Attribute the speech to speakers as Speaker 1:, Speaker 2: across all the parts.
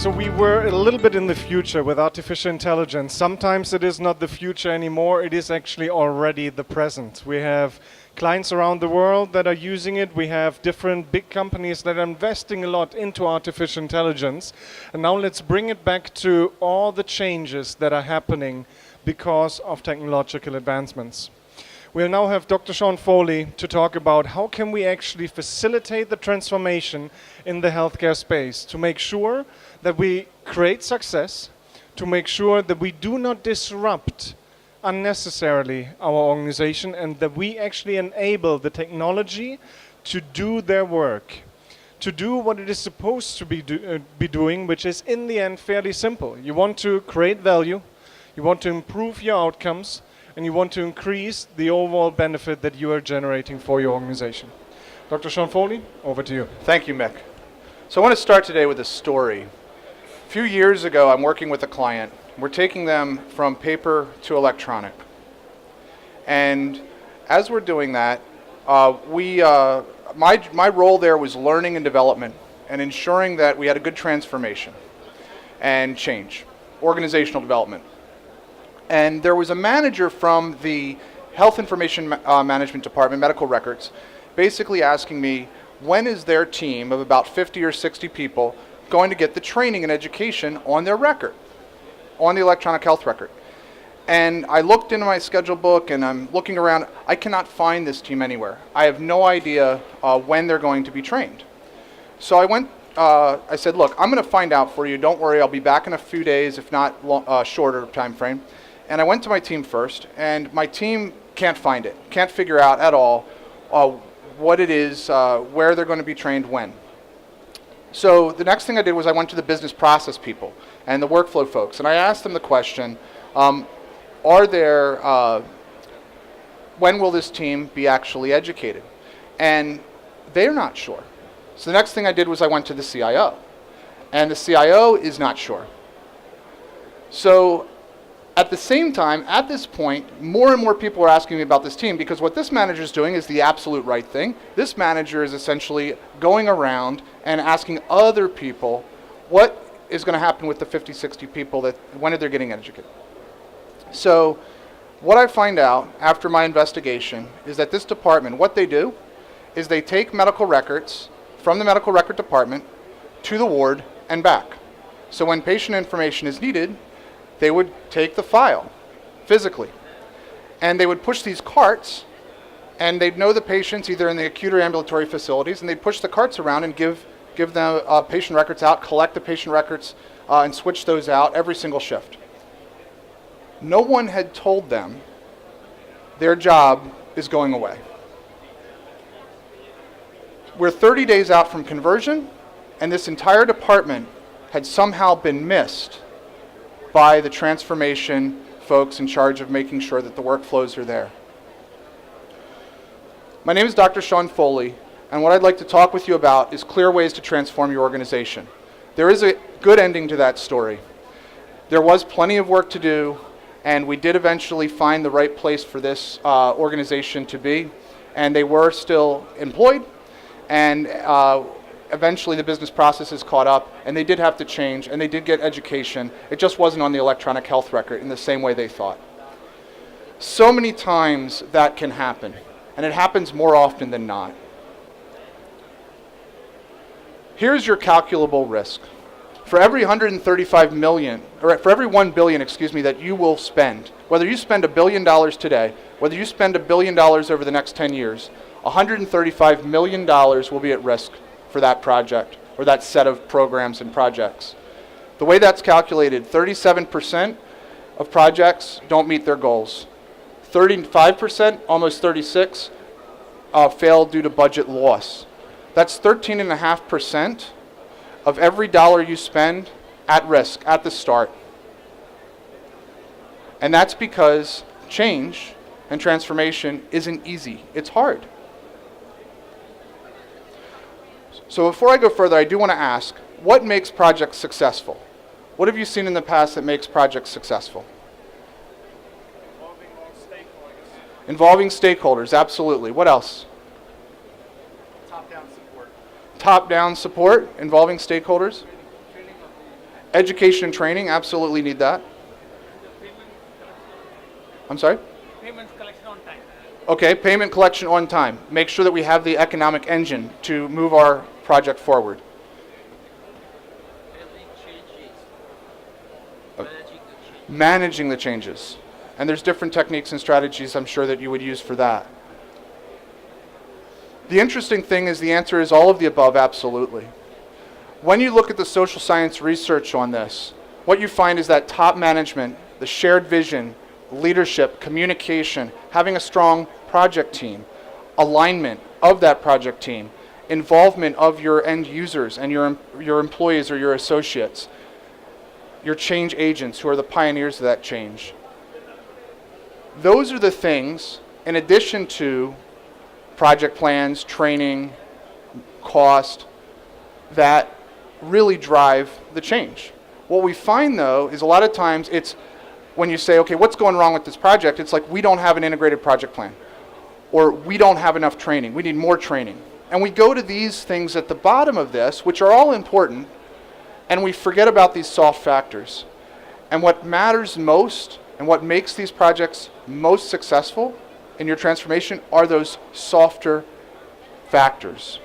Speaker 1: So we were a little bit in the future with artificial intelligence. Sometimes it is not the future anymore, it is actually already the present. We have clients around the world that are using it. We have different big companies that are investing a lot into artificial intelligence. And now let's bring it back to all the changes that are happening because of technological advancements. We'll now have Dr. Shawn Foley to talk about how can we actually facilitate the transformation in the healthcare space to make sure that we create success, to make sure that we do not disrupt unnecessarily our organization, and that we actually enable the technology to do their work, to do what it is supposed to be doing, which is in the end fairly simple. You want to create value, you want to improve your outcomes, and you want to increase the overall benefit that you are generating for your organization. Dr. Shawn Foley, over to you.
Speaker 2: Thank you, Mick. So I want to start today with a story. A few years ago, I'm working with a client. We're taking them from paper to electronic. And as we're doing that, my role there was learning and development and ensuring that we had a good transformation and change, organizational development. And there was a manager from the Health Information Management Department, Medical Records, basically asking me, when is their team of about 50 or 60 people going to get the training and education on their record, on the electronic health record? And I looked into my schedule book and I'm looking around. I cannot find this team anywhere. I have no idea when they're going to be trained. So I said, look, I'm going to find out for you. Don't worry, I'll be back in a few days, if not shorter time frame. And I went to my team first, and my team can't find it, can't figure out at all what it is, where they're going to be trained when. So the next thing I did was I went to the business process people and the workflow folks, and I asked them the question, when will this team be actually educated? And they're not sure. So the next thing I did was I went to the CIO, and the CIO is not sure. So at the same time, at this point, more and more people are asking me about this team, because what this manager is doing is the absolute right thing. This manager is essentially going around and asking other people what is going to happen with the 50, 60 people, that when are they getting educated. So what I find out after my investigation is that this department, what they do is they take medical records from the medical record department to the ward and back. So when patient information is needed, they would take the file physically, and they would push these carts, and they'd know the patients either in the acute or ambulatory facilities, and they'd push the carts around and give them patient records out, collect the patient records, and switch those out every single shift. No one had told them their job is going away. We're 30 days out from conversion, and this entire department had somehow been missed by the transformation folks in charge of making sure that the workflows are there. My name is Dr. Shawn Foley, and what I'd like to talk with you about is clear ways to transform your organization. There is a good ending to that story. There was plenty of work to do, and we did eventually find the right place for this organization to be, and they were still employed, and eventually the business processes caught up, and they did have to change, and they did get education. It just wasn't on the electronic health record in the same way they thought. So many times that can happen, and it happens more often than not. Here's your calculable risk. For every 135 million, or for every 1 billion, that you will spend, whether you spend $1 billion today, whether you spend $1 billion over the next 10 years, $135 million will be at risk for that project or that set of programs and projects. The way that's calculated, 37% of projects don't meet their goals. 35%, almost 36%, fail due to budget loss. That's 13.5% of every dollar you spend at risk at the start. And that's because change and transformation isn't easy. It's hard. So before I go further, I do want to ask, what makes projects successful? What have you seen in the past that makes projects successful?
Speaker 1: Involving all stakeholders.
Speaker 2: Involving stakeholders, absolutely. What else?
Speaker 1: Top-down support.
Speaker 2: Top-down support, involving stakeholders. Education and training, absolutely need that. I'm sorry?
Speaker 3: Payments collection on time.
Speaker 2: Okay, payment collection on time. Make sure that we have the economic engine to move our project forward. Managing the changes. And there's different techniques and strategies I'm sure that you would use for that. The interesting thing is the answer is all of the above, absolutely. When you look at the social science research on this, what you find is that top management, the shared vision, leadership, communication, having a strong project team, alignment of that project team, involvement of your end users and your employees or your associates, your change agents who are the pioneers of that change. Those are the things, in addition to project plans, training, cost, that really drive the change. What we find though is a lot of times it's when you say, okay, what's going wrong with this project? It's like we don't have an integrated project plan, or we don't have enough training. We need more training. And we go to these things at the bottom of this, which are all important, and we forget about these soft factors. And what matters most and what makes these projects most successful in your transformation are those softer factors.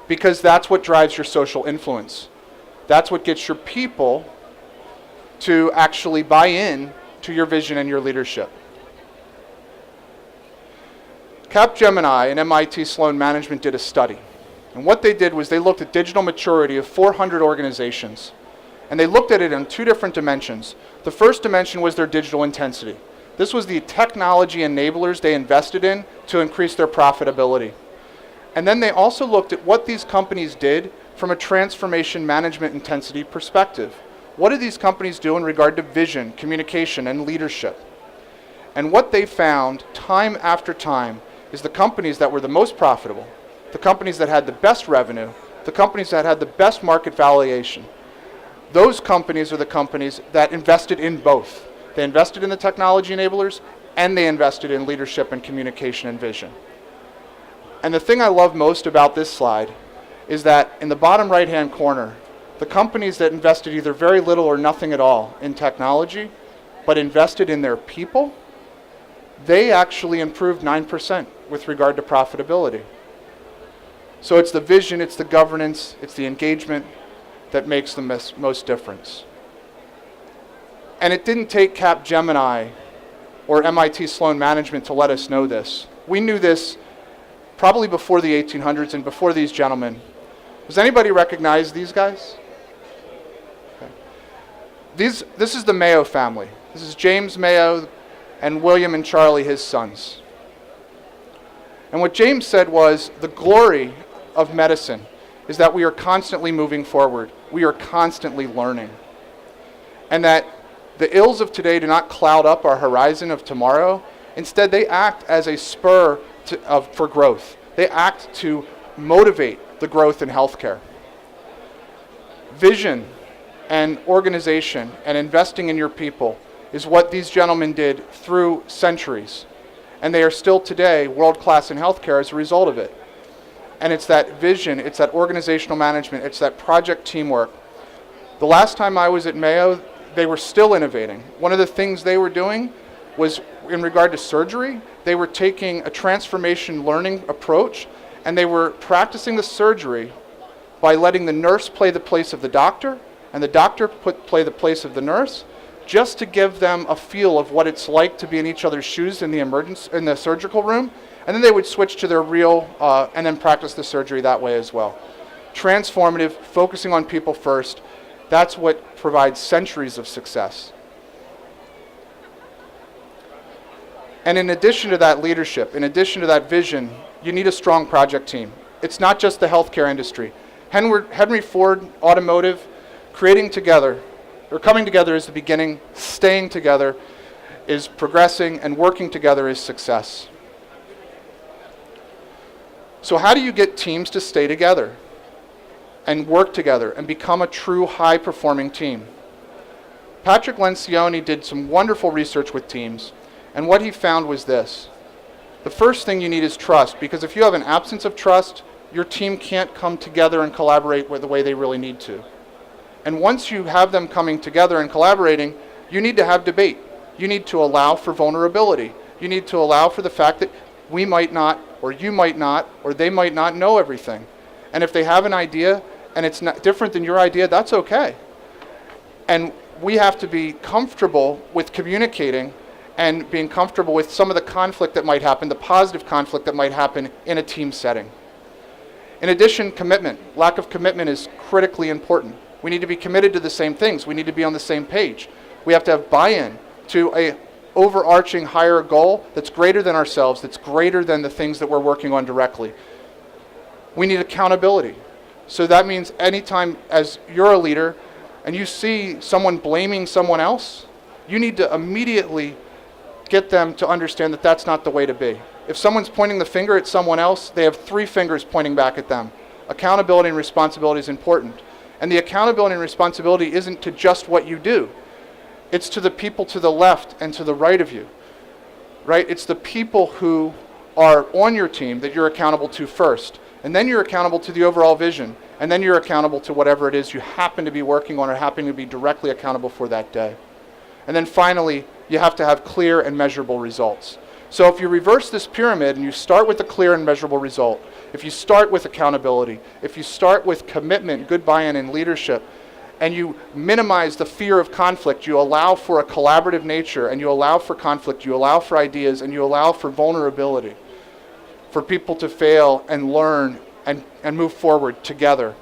Speaker 2: Because that's what drives your social influence. That's what gets your people to actually buy in to your vision and your leadership. Capgemini and MIT Sloan Management did a study. And what they did was they looked at digital maturity of 400 organizations. And they looked at it in two different dimensions. The first dimension was their digital intensity. This was the technology enablers they invested in to increase their profitability. And then they also looked at what these companies did from a transformation management intensity perspective. What did these companies do in regard to vision, communication, and leadership? And what they found time after time is the companies that were the most profitable, the companies that had the best revenue, the companies that had the best market valuation. Those companies are the companies that invested in both. They invested in the technology enablers and they invested in leadership and communication and vision. And the thing I love most about this slide is that in the bottom right-hand corner, the companies that invested either very little or nothing at all in technology, but invested in their people, they actually improved 9% with regard to profitability. So it's the vision, it's the governance, it's the engagement that makes the most difference. And it didn't take Capgemini or MIT Sloan Management to let us know this. We knew this probably before the 1800s and before these gentlemen. Does anybody recognize these guys? Okay. This is the Mayo family. This is James Mayo and William and Charlie, his sons. And what James said was, the glory of medicine is that we are constantly moving forward. We are constantly learning. And that the ills of today do not cloud up our horizon of tomorrow. Instead, they act as a spur for growth. They act to motivate the growth in healthcare. Vision and organization and investing in your people is what these gentlemen did through centuries. And they are still today world-class in healthcare as a result of it. And it's that vision, it's that organizational management, it's that project teamwork. The last time I was at Mayo, they were still innovating. One of the things they were doing was, in regard to surgery, they were taking a transformation learning approach, and they were practicing the surgery by letting the nurse play the place of the doctor, and the doctor play the place of the nurse, just to give them a feel of what it's like to be in each other's shoes in the surgical room. And then they would switch to their real, and then practice the surgery that way as well. Transformative, focusing on people first, that's what provides centuries of success. And in addition to that leadership, in addition to that vision, you need a strong project team. It's not just the healthcare industry. Henry Ford Automotive, coming together is the beginning, staying together is progressing, and working together is success. So how do you get teams to stay together and work together and become a true high-performing team? Patrick Lencioni did some wonderful research with teams, and what he found was this. The first thing you need is trust, because if you have an absence of trust, your team can't come together and collaborate with the way they really need to. And once you have them coming together and collaborating, you need to have debate. You need to allow for vulnerability. You need to allow for the fact that we might not, or you might not, or they might not know everything. And if they have an idea and it's not different than your idea, that's okay. And we have to be comfortable with communicating and being comfortable with some of the conflict that might happen, the positive conflict that might happen in a team setting. In addition, commitment. Lack of commitment is critically important. We need to be committed to the same things. We need to be on the same page. We have to have buy-in to a overarching higher goal that's greater than ourselves, that's greater than the things that we're working on directly. We need accountability. So that means anytime as you're a leader and you see someone blaming someone else, you need to immediately get them to understand that that's not the way to be. If someone's pointing the finger at someone else, they have 3 fingers pointing back at them. Accountability and responsibility is important. And the accountability and responsibility isn't to just what you do. It's to the people to the left and to the right of you, right? It's the people who are on your team that you're accountable to first. And then you're accountable to the overall vision. And then you're accountable to whatever it is you happen to be working on or happen to be directly accountable for that day. And then finally, you have to have clear and measurable results. So if you reverse this pyramid and you start with a clear and measurable result, if you start with accountability, if you start with commitment, good buy-in, and leadership, and you minimize the fear of conflict, you allow for a collaborative nature, and you allow for conflict, you allow for ideas, and you allow for vulnerability, for people to fail and learn and move forward together,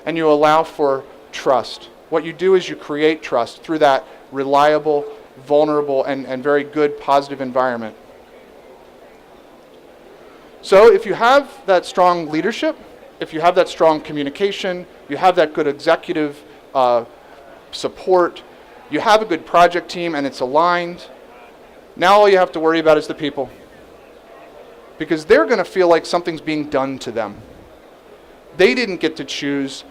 Speaker 2: and you allow for trust. What you do is you create trust through that reliable, vulnerable, and very good positive environment. So if you have that strong leadership, if you have that strong communication, you have that good executive support, you have a good project team and it's aligned, now all you have to worry about is the people. Because they're going to feel like something's being done to them. They didn't get to choose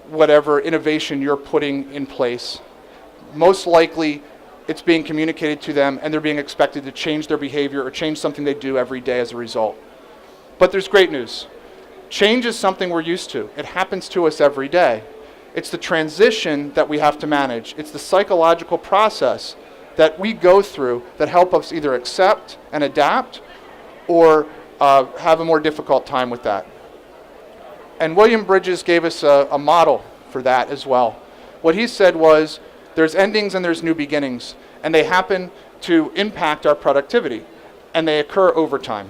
Speaker 2: whatever innovation you're putting in place. Most likely it's being communicated to them and they're being expected to change their behavior or change something they do every day as a result. But there's great news. Change is something we're used to. It happens to us every day. It's the transition that we have to manage. It's the psychological process that we go through that help us either accept and adapt or have a more difficult time with that. And William Bridges gave us a model for that as well. What he said was, there's endings and there's new beginnings, and they happen to impact our productivity, and they occur over time.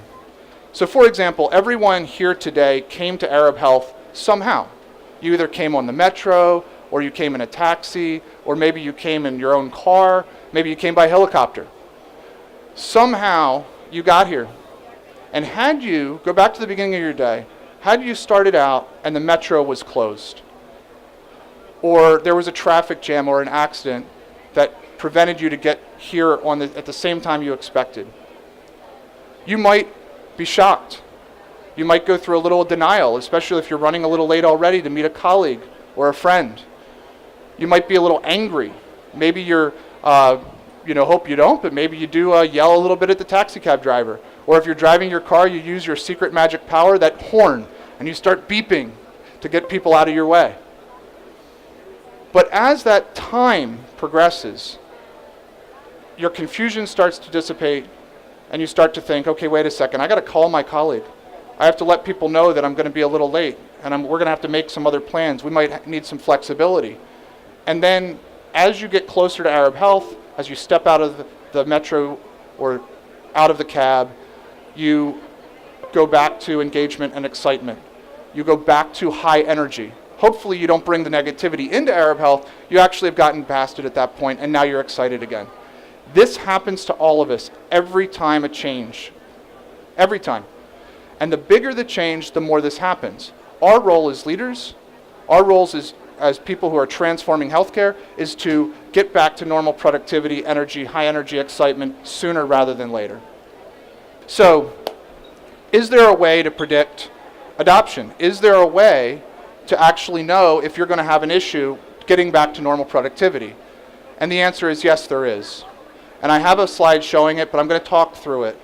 Speaker 2: So for example, everyone here today came to Arab Health somehow. You either came on the metro, or you came in a taxi, or maybe you came in your own car, maybe you came by helicopter. Somehow you got here. And had you, go back to the beginning of your day, had you started out and the metro was closed, or there was a traffic jam or an accident that prevented you to get here at the same time you expected, you might be shocked. You might go through a little denial, especially if you're running a little late already to meet a colleague or a friend. You might be a little angry. Maybe you're, hope you don't, but maybe you do yell a little bit at the taxi cab driver. Or if you're driving your car, you use your secret magic power, that horn, and you start beeping to get people out of your way. But as that time progresses, your confusion starts to dissipate, and you start to think, okay, wait a second, I got to call my colleague. I have to let people know that I'm going to be a little late, and we're going to have to make some other plans. We might need some flexibility. And then as you get closer to Arab Health, as you step out of the metro or out of the cab, you go back to engagement and excitement. You go back to high energy. Hopefully you don't bring the negativity into Arab Health. You actually have gotten past it at that point, and now you're excited again. This happens to all of us every time a change. Every time. And the bigger the change, the more this happens. Our role as leaders, our roles as people who are transforming healthcare, is to get back to normal productivity, energy, high energy excitement sooner rather than later. So, is there a way to predict adoption? Is there a way to actually know if you're going to have an issue getting back to normal productivity? And the answer is yes, there is. And I have a slide showing it, but I'm going to talk through it.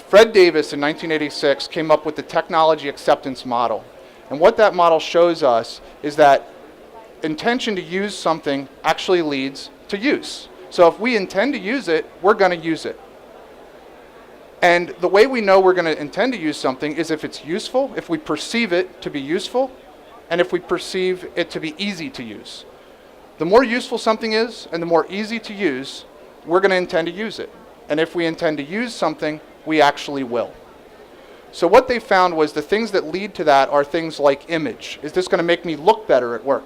Speaker 2: Fred Davis in 1986 came up with the technology acceptance model. And what that model shows us is that intention to use something actually leads to use. So if we intend to use it, we're going to use it. And the way we know we're going to intend to use something is if it's useful, if we perceive it to be useful, and if we perceive it to be easy to use. The more useful something is and the more easy to use, we're going to intend to use it. And if we intend to use something, we actually will. So what they found was the things that lead to that are things like image. Is this going to make me look better at work?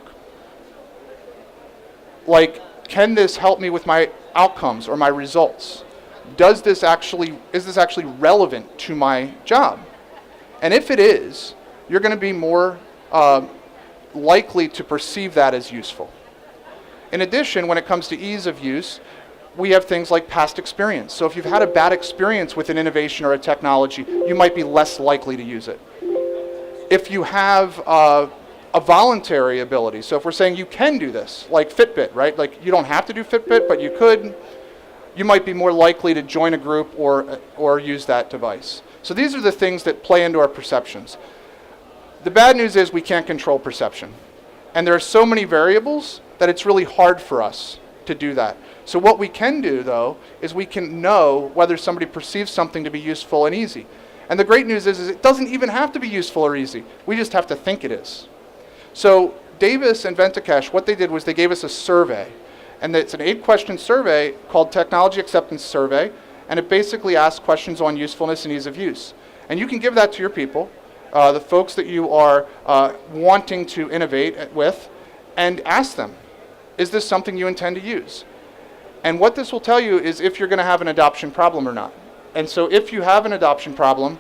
Speaker 2: Like, can this help me with my outcomes or my results? Is this actually relevant to my job? And if it is, you're going to be more likely to perceive that as useful. In addition, when it comes to ease of use, we have things like past experience. So if you've had a bad experience with an innovation or a technology, you might be less likely to use it. If you have a voluntary ability, so if we're saying you can do this, like Fitbit, right? Like you don't have to do Fitbit, but you could, you might be more likely to join a group or use that device. So these are the things that play into our perceptions. The bad news is we can't control perception. And there are so many variables that it's really hard for us to do that. So what we can do, though, is we can know whether somebody perceives something to be useful and easy. And the great news is it doesn't even have to be useful or easy. We just have to think it is. So Davis and Venkatesh, what they did was they gave us a survey. And it's an 8-question survey called Technology Acceptance Survey. And it basically asks questions on usefulness and ease of use. And you can give that to your people, the folks that you are wanting to innovate with, and ask them, is this something you intend to use? And what this will tell you is if you're going to have an adoption problem or not. And so if you have an adoption problem,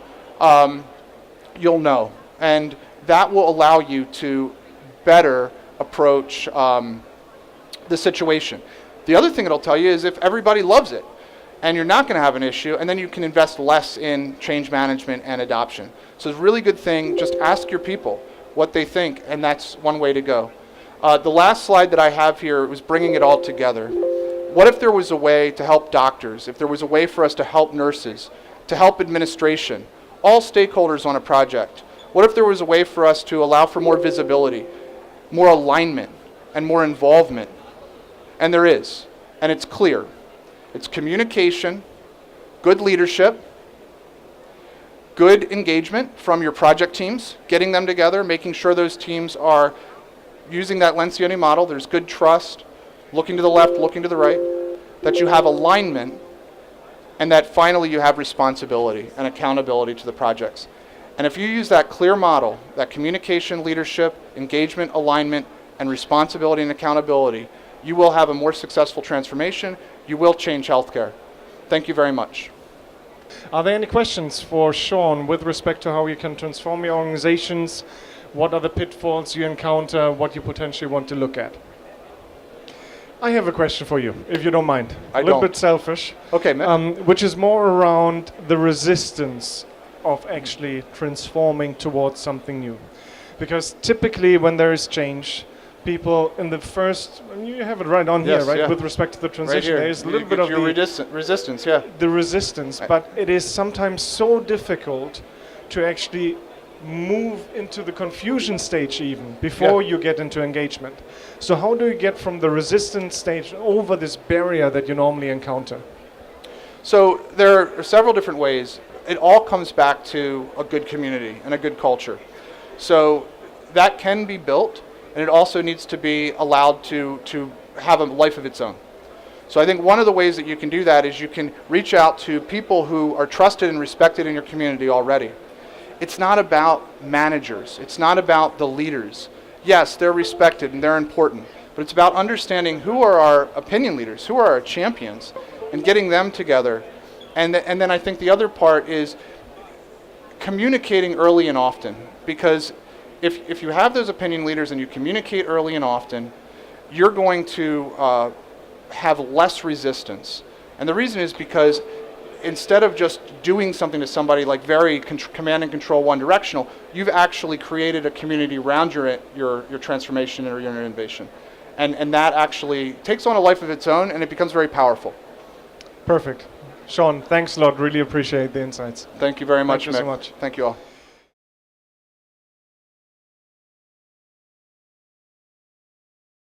Speaker 2: you'll know. And that will allow you to better approach the situation. The other thing it'll tell you is if everybody loves it, and you're not going to have an issue, and then you can invest less in change management and adoption. So it's a really good thing. Just ask your people what they think, and that's one way to go. The last slide that I have here was bringing it all together. What if there was a way to help doctors, if there was a way for us to help nurses, to help administration, all stakeholders on a project? What if there was a way for us to allow for more visibility, more alignment, and more involvement? And there is, and it's clear. It's communication, good leadership, good engagement from your project teams, getting them together, making sure those teams are using that Lencioni model. There's good trust, looking to the left, looking to the right, that you have alignment, and that finally you have responsibility and accountability to the projects. And if you use that clear model, that communication, leadership, engagement, alignment, and responsibility and accountability, you will have a more successful transformation. You will change healthcare. Thank you very much.
Speaker 1: Are there any questions for Shawn with respect to how you can transform your organizations? What are the pitfalls you encounter? What you potentially want to look at? I have a question for you, if you don't mind.
Speaker 2: I
Speaker 1: a little
Speaker 2: don't.
Speaker 1: bit selfish.
Speaker 2: Okay,
Speaker 1: which is more around the resistance of actually transforming towards something new. Because typically when there is change, people in the first, you have it right on
Speaker 2: Yes,
Speaker 1: here, right?
Speaker 2: yeah.
Speaker 1: With respect to the
Speaker 2: right
Speaker 1: transition,
Speaker 2: here.
Speaker 1: there is a little
Speaker 2: You
Speaker 1: bit
Speaker 2: get
Speaker 1: of
Speaker 2: your
Speaker 1: the
Speaker 2: resistance, yeah.
Speaker 1: resistance, but it is sometimes so difficult to actually move into the confusion stage even before you get into engagement. So how do you get from the resistance stage over this barrier that you normally encounter?
Speaker 2: So there are several different ways. It all comes back to a good community and a good culture. So that can be built, and it also needs to be allowed to have a life of its own. So I think one of the ways that you can do that is you can reach out to people who are trusted and respected in your community already. It's not about managers. It's not about the leaders. Yes, they're respected and they're important, but it's about understanding who are our opinion leaders, who are our champions, and getting them together. And then I think the other part is communicating early and often, because if you have those opinion leaders and you communicate early and often, you're going to have less resistance. And the reason is because instead of just doing something to somebody like very command and control one directional, you've actually created a community around your transformation or your innovation. And that actually takes on a life of its own, and it becomes very powerful.
Speaker 1: Perfect. Shawn, thanks a lot. Really appreciate the insights.
Speaker 2: Thank you very much,
Speaker 1: Thank you
Speaker 2: Mick.
Speaker 1: so much.
Speaker 2: Thank you all.